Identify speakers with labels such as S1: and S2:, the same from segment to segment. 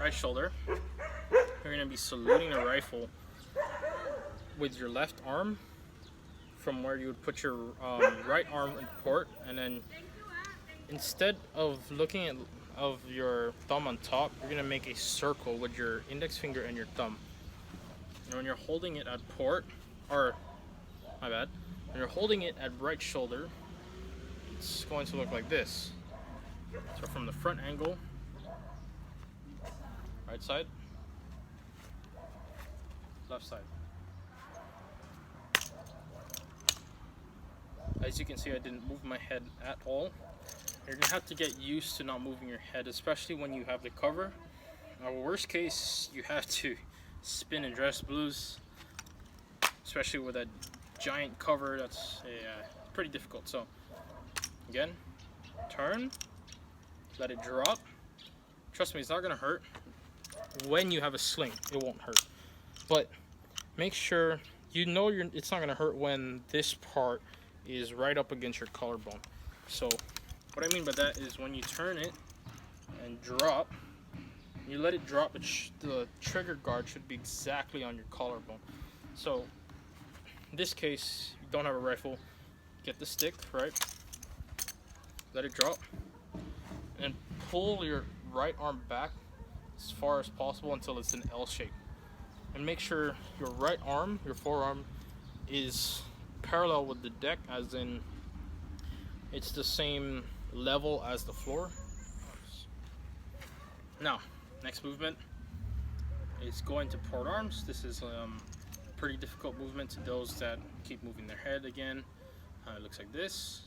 S1: right shoulder, you're going to be saluting the rifle with your left arm from where you would put your right arm in port, and then instead of looking at your thumb on top, you're going to make a circle with your index finger and your thumb. And when you're holding it at port, or my bad, when you're holding it at right shoulder, it's going to look like this. So from the front angle, right side, left side. As you can see, I didn't move my head at all. You're gonna have to get used to not moving your head, especially when you have the cover. Now, worst case, you have to spin and dress blues, especially with a giant cover. That's pretty difficult. So again, turn, let it drop. Trust me, it's not gonna hurt. When you have a sling, it won't hurt, but make sure you know it's not gonna hurt when this part is right up against your collarbone. So what I mean by that is when you turn it and drop, you let it drop, the trigger guard should be exactly on your collarbone. So in this case, you don't have a rifle, get the stick, right? Let it drop, and pull your right arm back as far as possible until it's an L shape. And make sure your right arm, your forearm, is parallel with the deck, as in it's the same level as the floor. Now, next movement is going to port arms. This is a pretty difficult movement to those that keep moving their head again. It looks like this.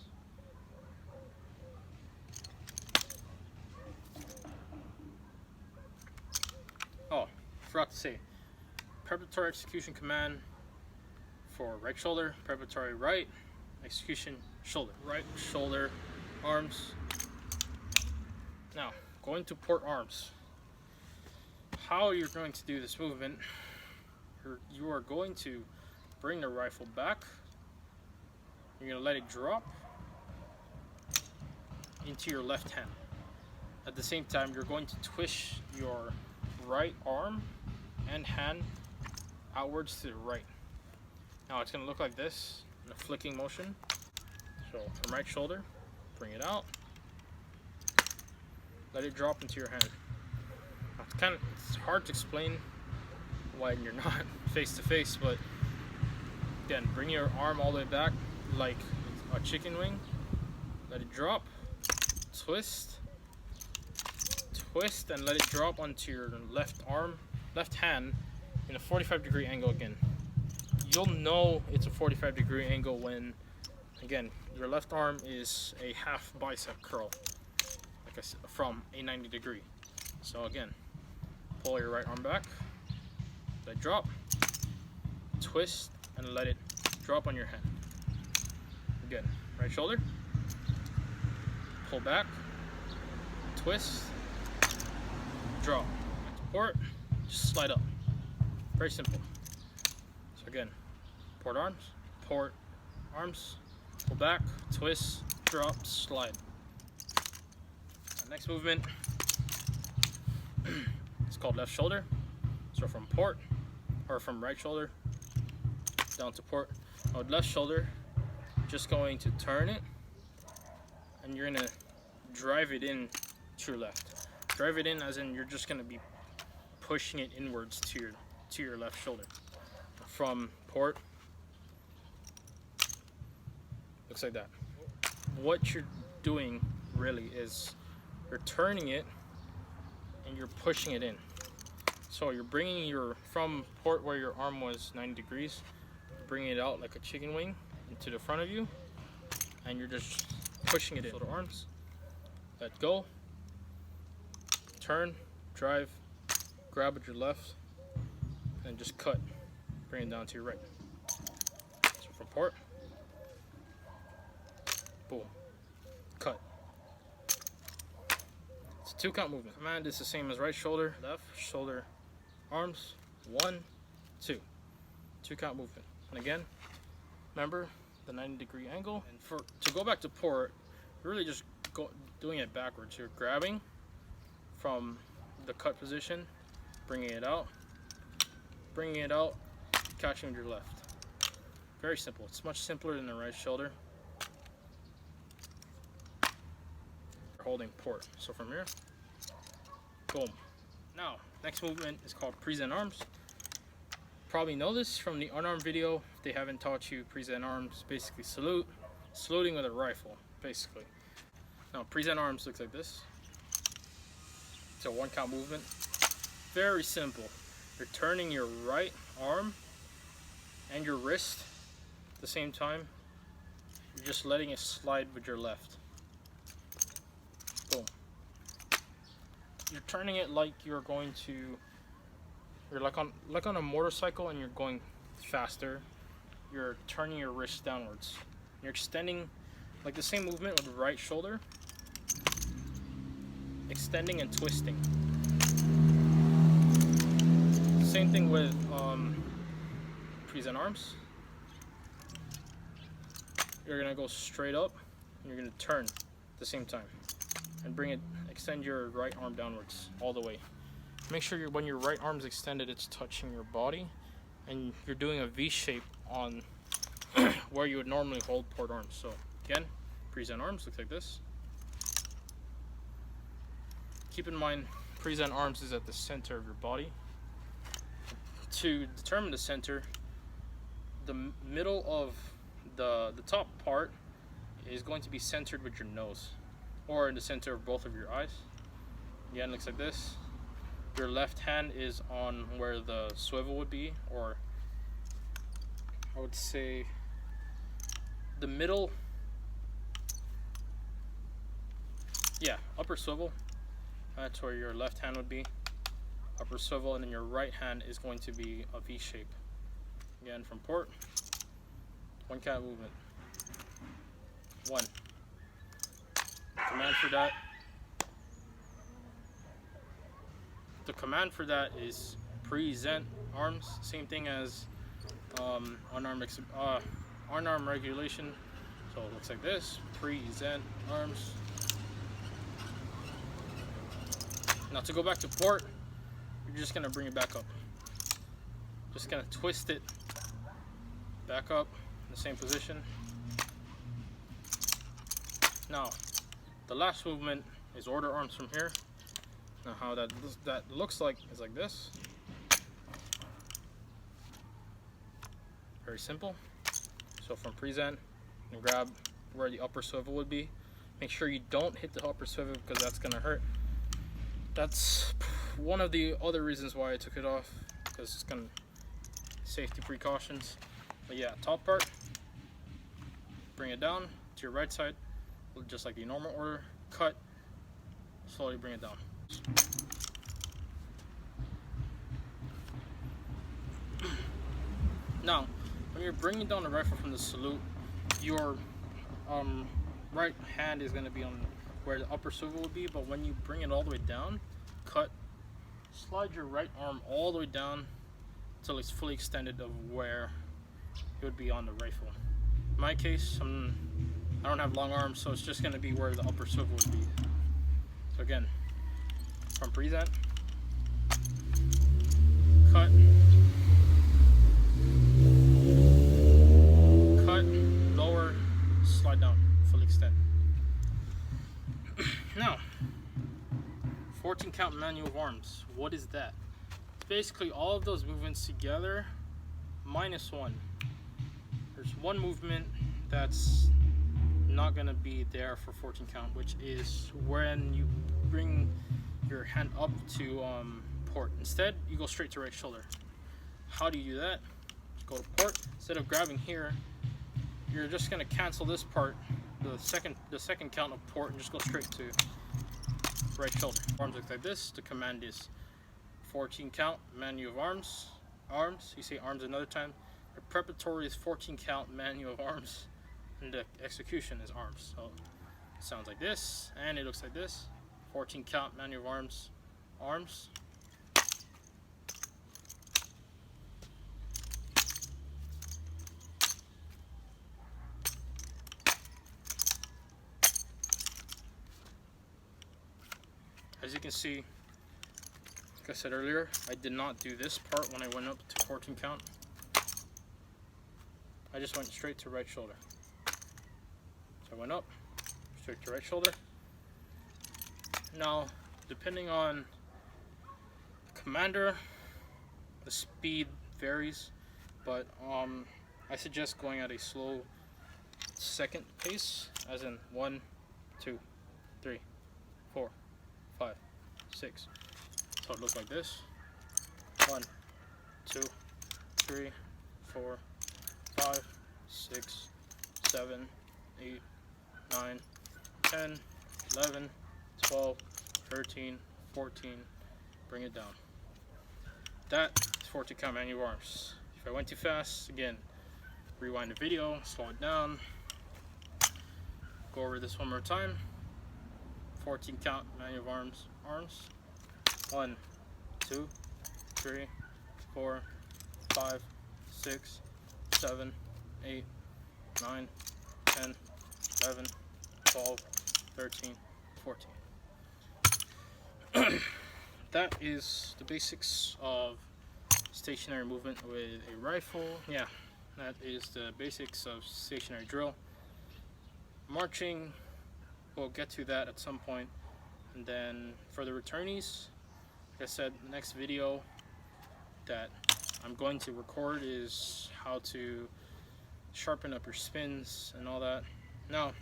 S1: Oh, forgot to say, preparatory execution command for right shoulder, preparatory right, execution shoulder, right shoulder, arms. Now, going to port arms. How you're going to do this movement, you are going to bring the rifle back, you're going to let it drop into your left hand. At the same time, you're going to twist your right arm and hand outwards to the right. Now it's going to look like this in a flicking motion. So from right shoulder, bring it out, let it drop into your hand. Now it's hard to explain when you're not face to face, but again, bring your arm all the way back like a chicken wing, let it drop, twist, and let it drop onto your left hand in a 45-degree angle again. You'll know it's a 45-degree angle when, again, your left arm is a half bicep curl, like I said, from a 90-degree. So again, pull your right arm back, let it drop, twist, and let it drop on your hand. Again, right shoulder, pull back, twist, drop. Back to port, just slide up. Very simple. So again, port arms, pull back, twist, drop, slide. Next movement is called left shoulder. So from port, or from right shoulder down to port. With left shoulder, just going to turn it, and you're gonna drive it in to your left. Drive it in as in you're just gonna be pushing it inwards to your left shoulder. From port, looks like that. What you're doing really is you're turning it and you're pushing it in. So you're bringing from port where your arm was 90 degrees, bringing it out like a chicken wing into the front of you, and you're just pushing it in. Little arms, let go, turn, drive, grab with your left, and just cut. Bring it down to your right. So from port, boom, cut. It's a 2-count movement. Command is the same as right shoulder, left shoulder, arms, 1, 2. 2-count movement. And again, remember the 90-degree angle. And to go back to port, you're really just doing it backwards. You're grabbing from the cut position, bringing it out, catching with your left. Very simple. It's much simpler than the right shoulder. Holding port. So from here, boom. Now, next movement is called present arms. Probably know this from the unarmed video. If they haven't taught you present arms, basically saluting with a rifle, basically. Now, present arms looks like this. It's a 1 count movement. Very simple. You're turning your right arm and your wrist at the same time. You're just letting it slide with your left. Boom. You're turning it like you're going to, you're like on a motorcycle and you're going faster. You're turning your wrist downwards. You're extending, like the same movement with the right shoulder. Extending and twisting. Same thing with present arms. You're gonna go straight up and you're gonna turn at the same time and extend your right arm downwards all the way. Make sure when your right arm's extended, it's touching your body, and you're doing a V shape on where you would normally hold port arms. So again, present arms looks like this. Keep in mind, present arms is at the center of your body. To determine the center, the middle of the top part is going to be centered with your nose, or in the center of both of your eyes. Again, looks like this. Your left hand is on where the swivel would be, or I would say the middle, yeah, upper swivel. That's where your left hand would be, upper swivel, and then your right hand is going to be a V shape. Again, from port, 1 count movement. 1. Command for that. The command for that is present arms. Same thing as unarmed regulation. So it looks like this. Present arms. Now to go back to port, you're just gonna bring it back up. Just gonna twist it back up in the same position. Now, the last movement is order arms from here. Now how that looks like is like this. Very simple. So from present, you can grab where the upper swivel would be. Make sure you don't hit the upper swivel because that's gonna hurt. That's one of the other reasons why I took it off, because it's gonna safety precautions. But yeah, top part, bring it down to your right side, just like the normal order. Cut, slowly bring it down. Now, when you're bringing down the rifle from the salute, your right hand is going to be on where the upper swivel would be, but when you bring it all the way down, cut, slide your right arm all the way down until it's fully extended of where it would be on the rifle. In my case, I don't have long arms, so it's just going to be where the upper swivel would be. So again, from present, cut, lower, slide down, fully extend. Now, 14 count manual of arms. What is that? It's basically all of those movements together minus 1. There's one movement that's not gonna be there for 14 count, which is when you bring your hand up to port. Instead, you go straight to right shoulder. How do you do that? Just go to port. Instead of grabbing here, you're just gonna cancel this part, the second count of port, and just go straight to right shoulder. Arms look like this. The command is 14 count manual of arms. Arms. You say arms another time. The preparatory is 14 count manual of arms, and the execution is arms. So it sounds like this, and it looks like this. 14 count manual of arms. Arms. As you can see, I said earlier, I did not do this part when I went up to 14 count. I just went straight to right shoulder. So I went up, straight to right shoulder. Now, depending on the commander, the speed varies, but I suggest going at a slow second pace, as in 1, 2, 3, 4, 5, 6. So it looks like this. 1, 2, 3, 4, 5, 6, 7, 8, 9, 10, 11, 12, 13, 14. Bring it down. That is 14 count manual arms. If I went too fast, again, rewind the video, slow it down. Go over this one more time. 14 count manual arms. 1, 2, 3, 4, 5, 6, 7, 8, 9, 10, 11, 12, 13, 14. That is the basics of stationary movement with a rifle. Yeah, that is the basics of stationary drill. Marching, we'll get to that at some point. And then for the returnees, like I said, the next video that I'm going to record is how to sharpen up your spins and all that. Now,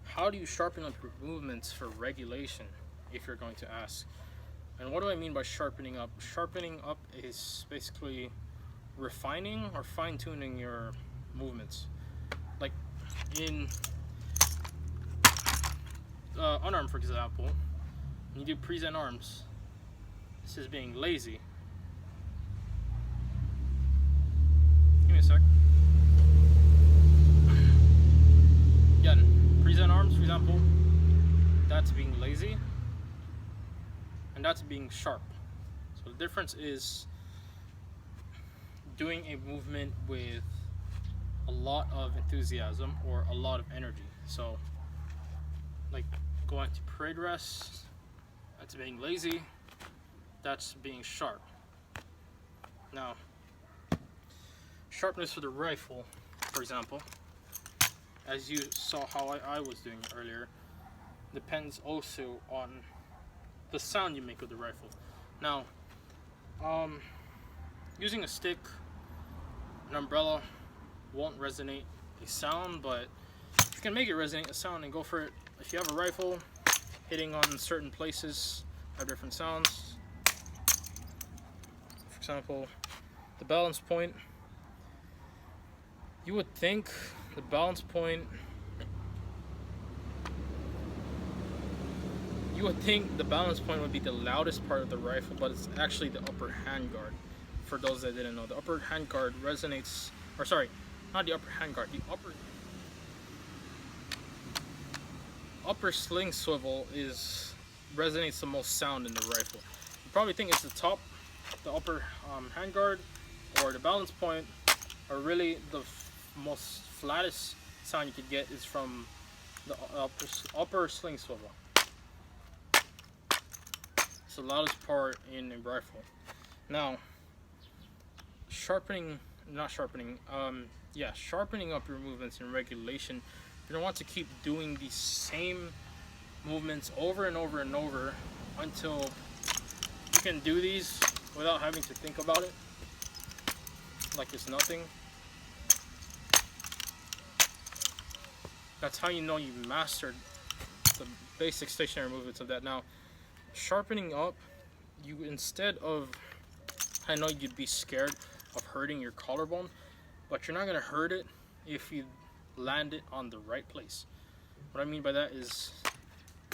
S1: how do you sharpen up your movements for regulation, if you're going to ask? And what do I mean by sharpening up? Sharpening up is basically refining or fine-tuning your movements. Like in unarmed, for example, when you do present arms, this is being lazy. Give me a sec. Again, present arms, for example, that's being lazy, and that's being sharp. So the difference is doing a movement with a lot of enthusiasm or a lot of energy. So like going to parade rest, that's being lazy, that's being sharp. Now, sharpness for the rifle, for example, as you saw how I was doing earlier, depends also on the sound you make with the rifle. Now, using a stick, an umbrella won't resonate a sound, but you can make it resonate a sound and go for it. If you have a rifle, hitting on certain places have different sounds. For example, the balance point. You would think the balance point, would be the loudest part of the rifle, but it's actually the upper handguard. For those that didn't know, the upper handguard resonates, or sorry, not the upper handguard, the upper sling swivel resonates the most sound in the rifle. You probably think it's the top, the upper handguard, or the balance point, or really the most flattest sound you could get is from the upper sling swivel. It's the loudest part in a rifle. Now, sharpening up your movements in regulation. You're gonna want to keep doing the same movements over and over and over until you can do these without having to think about it, like it's nothing. That's how you know you mastered the basic stationary movements of that. Now, sharpening up, you instead of, I know you'd be scared of hurting your collarbone, but you're not gonna hurt it if you land it on the right place. What I mean by that is,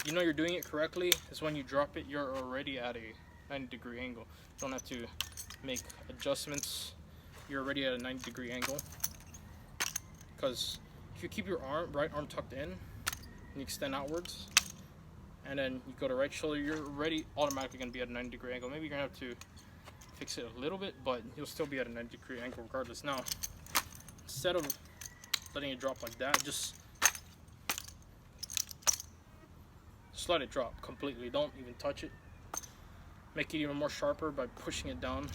S1: you know you're doing it correctly is when you drop it, you're already at a 90-degree angle. You don't have to make adjustments. You're already at a 90-degree angle. Because if you keep your right arm tucked in and you extend outwards, and then you go to right shoulder, you're already automatically going to be at a 90-degree angle. Maybe you're going to have to fix it a little bit, but you'll still be at a 90-degree angle regardless. Now, instead of letting it drop like that, just let it drop completely. Don't even touch it. make it even more sharper by pushing it down,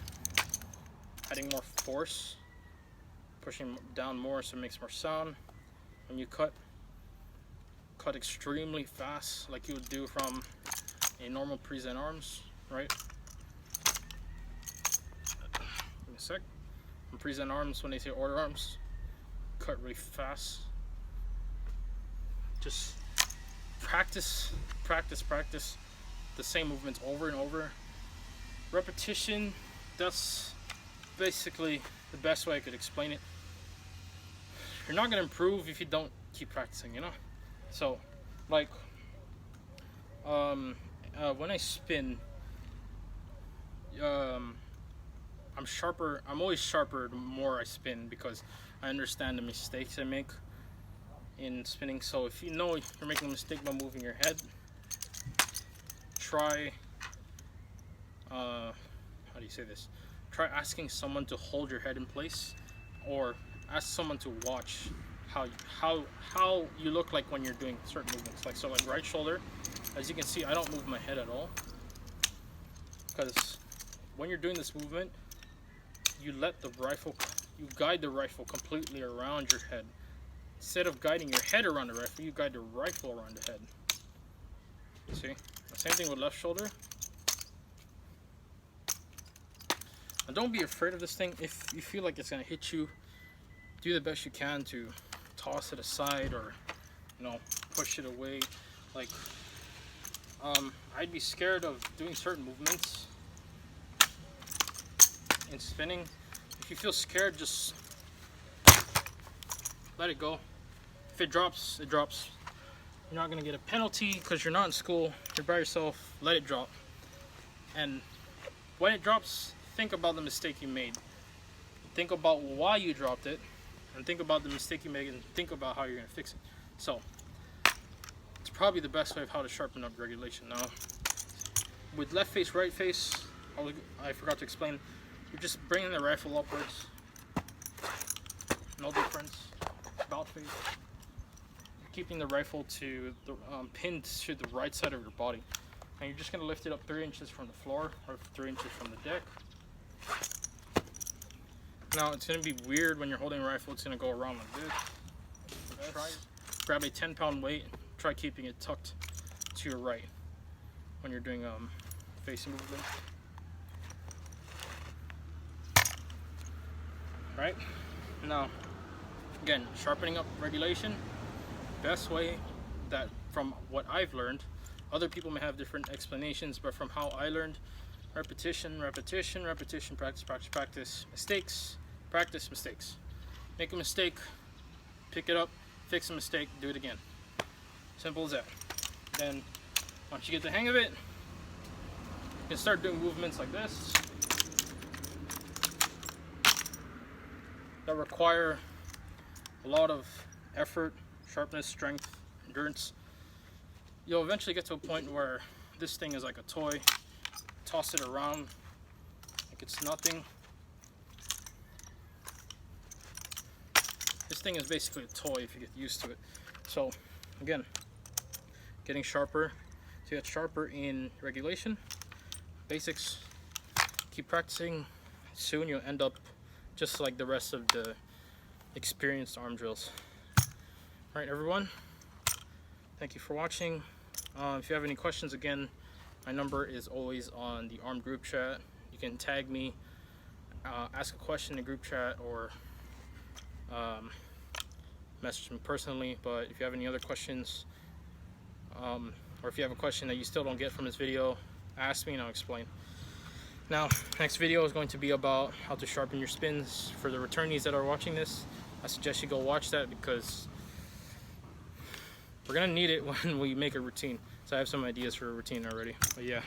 S1: adding more force, pushing down more so it makes more sound. When you cut extremely fast like you would do from a normal present arms, right? Give me a sec. From present arms, when they say order arms, cut really fast. Just practice the same movements over and over. Repetition, that's basically the best way I could explain it. You're not gonna improve if you don't keep practicing, you know? So, like, when I spin, I'm always sharper the more I spin, because I understand the mistakes I make in spinning. So if you know you're making a mistake by moving your head, try, how do you say this? Try asking someone to hold your head in place, or ask someone to watch how you look like when you're doing certain movements. Like, so like right shoulder, as you can see, I don't move my head at all, because when you're doing this movement, you guide the rifle completely around your head. Instead of guiding your head around the rifle, you guide the rifle around the head. See? Same thing with left shoulder. And don't be afraid of this thing. If you feel like it's gonna hit you, do the best you can to toss it aside, or, you know, push it away. Like, I'd be scared of doing certain movements in spinning. If you feel scared, just let it go. If it drops, it drops. You're not gonna get a penalty because you're not in school. You're by yourself. Let it drop. And when it drops, think about the mistake you made. Think about why you dropped it, and think about the mistake you made, and think about how you're gonna fix it. So it's probably the best way of how to sharpen up regulation. Now, with left face, right face, I forgot to explain. You're just bringing the rifle upwards. No difference. About face. Keeping the rifle to the pinned to the right side of your body, and you're just gonna lift it up 3 inches from the floor, or 3 inches from the deck. Now it's gonna be weird when you're holding a rifle. It's gonna go around like this. Try grab a 10-pound weight. Try keeping it tucked to your right when you're doing facing movement. Right? Now, again, sharpening up regulation. Best way, that from what I've learned, other people may have different explanations, but from how I learned, repetition, repetition, repetition, practice, practice, practice, mistakes, practice, mistakes. Make a mistake, pick it up, fix a mistake, do it again. Simple as that. Then once you get the hang of it, you can start doing movements like this that require a lot of effort, sharpness, strength, endurance. You'll eventually get to a point where this thing is like a toy. Toss it around like it's nothing. This thing is basically a toy if you get used to it. So again, getting sharper to get sharper in regulation, basics. Keep practicing. Soon you'll end up just like the rest of the experienced arm drills. Alright everyone, thank you for watching. If you have any questions, again, my number is always on the ARM group chat. You can tag me, ask a question in the group chat, or message me personally. But if you have any other questions, or if you have a question that you still don't get from this video, ask me and I'll explain. Now, next video is going to be about how to sharpen your spins. For the returnees that are watching this, I suggest you go watch that, because we're gonna need it when we make a routine. So I have some ideas for a routine already. But yeah.